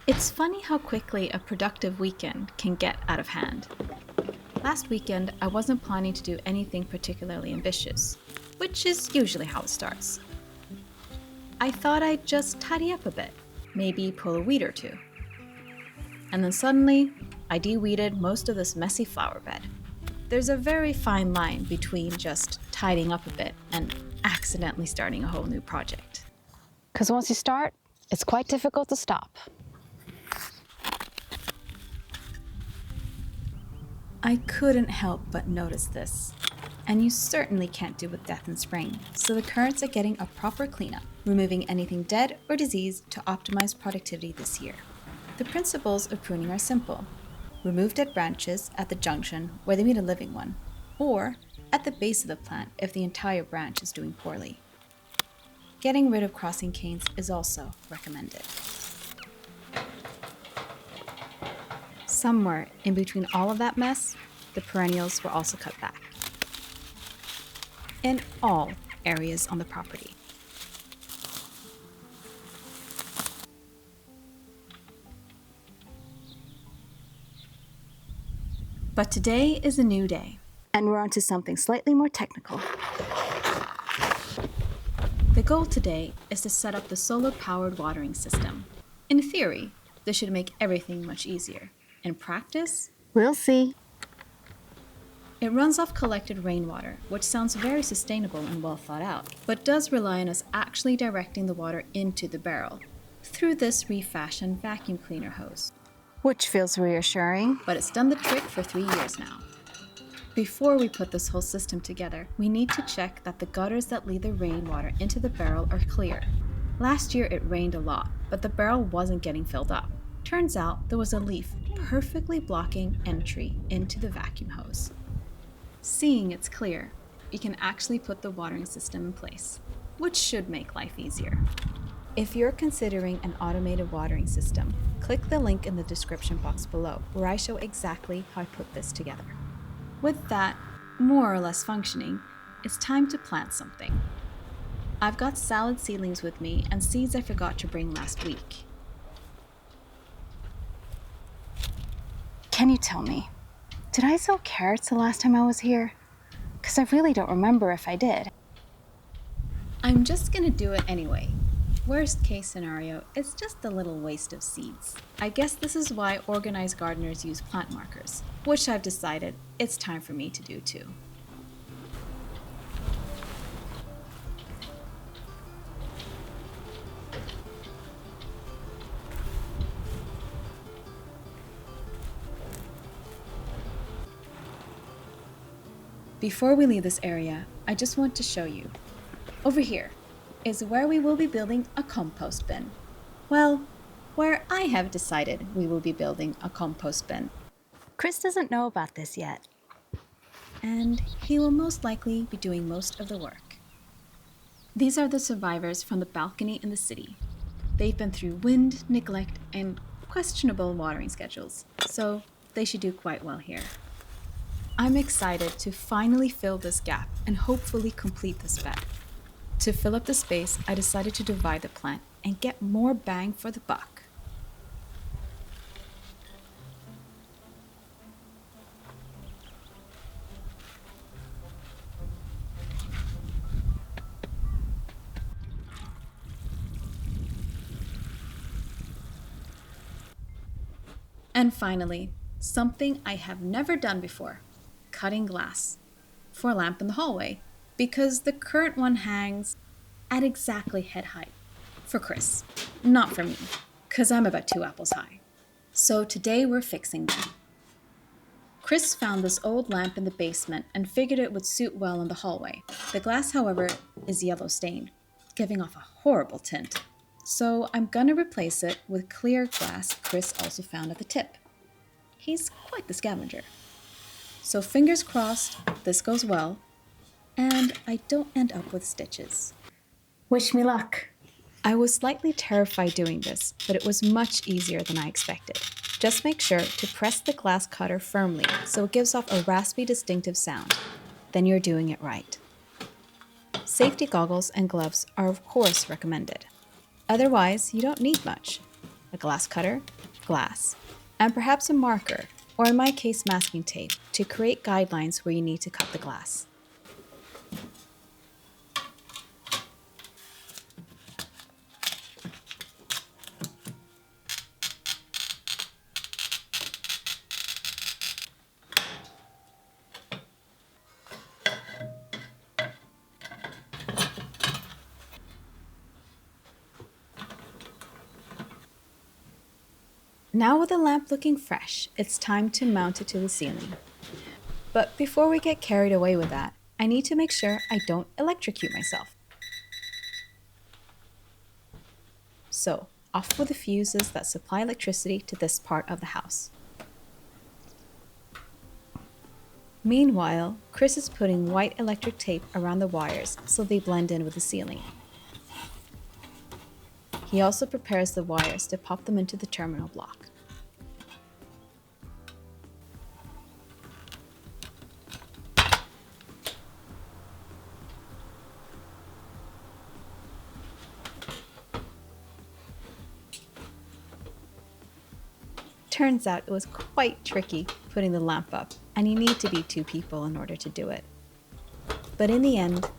It's funny how quickly a productive weekend can get out of hand. Last weekend, I wasn't planning to do anything particularly ambitious, which is usually how it starts. I thought I'd just tidy up a bit, maybe pull a weed or two. And then suddenly, I de-weeded most of this messy flower bed. There's a very fine line between just tidying up a bit and accidentally starting a whole new project. Because once you start, it's quite difficult to stop. I couldn't help but notice this. And you certainly can't do with death in spring, so the currants are getting a proper cleanup, removing anything dead or diseased to optimize productivity this year. The principles of pruning are simple. Remove dead branches at the junction where they meet a living one, or at the base of the plant if the entire branch is doing poorly. Getting rid of crossing canes is also recommended. Somewhere in between all of that mess, the perennials were also cut back. In all areas on the property. But today is a new day, and we're on to something slightly more technical. The goal today is to set up the solar-powered watering system. In theory, this should make everything much easier. In practice, We'll see. it runs off collected rainwater, which sounds very sustainable and well thought out, but does rely on us actually directing the water into the barrel through this refashioned vacuum cleaner hose. Which feels reassuring. But it's done the trick for 3 years now. Before we put this whole system together, we need to check that the gutters that lead the rainwater into the barrel are clear. Last year it rained a lot, but the barrel wasn't getting filled up. Turns out there was a leaf perfectly blocking entry into the vacuum hose. Seeing it's clear, you can actually put the watering system in place, which should make life easier. If you're considering an automated watering system, click the link in the description box below where I show exactly how I put this together. With that more or less functioning, it's time to plant something. I've got salad seedlings with me and seeds I forgot to bring last week. Can you tell me, did I sell carrots the last time I was here? Because I really don't remember if I did. I'm just gonna do it anyway. Worst case scenario, it's just a little waste of seeds. I guess this is why organized gardeners use plant markers, which I've decided it's time for me to do too. Before we leave this area, I just want to show you. Over here is where we will be building a compost bin. Well, where I have decided we will be building a compost bin. Chris doesn't know about this yet. And he will most likely be doing most of the work. These are the survivors from the balcony in the city. They've been through wind, neglect, and questionable watering schedules, so they should do quite well here. I'm excited to finally fill this gap and hopefully complete this bed. To fill up the space, I decided to divide the plant and get more bang for the buck. And finally, something I have never done before, cutting glass for a lamp in the hallway, because the current one hangs at exactly head height for Chris, not for me, because I'm about 2 apples high. So today we're fixing them. Chris found this old lamp in the basement and figured it would suit well in the hallway. The glass, however, is yellow stained, giving off a horrible tint. So I'm gonna replace it with clear glass Chris also found at the tip. He's quite the scavenger. So fingers crossed this goes well and I don't end up with stitches. Wish me luck. I was slightly terrified doing this, but it was much easier than I expected. Just make sure to press the glass cutter firmly so it gives off a raspy, distinctive sound. Then you're doing it right. Safety goggles and gloves are of course recommended. Otherwise, you don't need much. A glass cutter, glass, and perhaps a marker, or in my case, masking tape, to create guidelines where you need to cut the glass. Now with the lamp looking fresh, it's time to mount it to the ceiling. But before we get carried away with that, I need to make sure I don't electrocute myself. So, off with the fuses that supply electricity to this part of the house. Meanwhile, Chris is putting white electric tape around the wires so they blend in with the ceiling. He also prepares the wires to pop them into the terminal block. Turns out it was quite tricky putting the lamp up, and you need to be 2 people in order to do it. But in the end,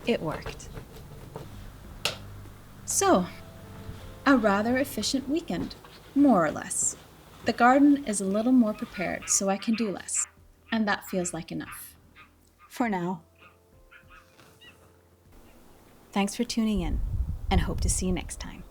it worked. So, a rather efficient weekend, more or less. The garden is a little more prepared so I can do less, and that feels like enough. For now. Thanks for tuning in, and hope to see you next time.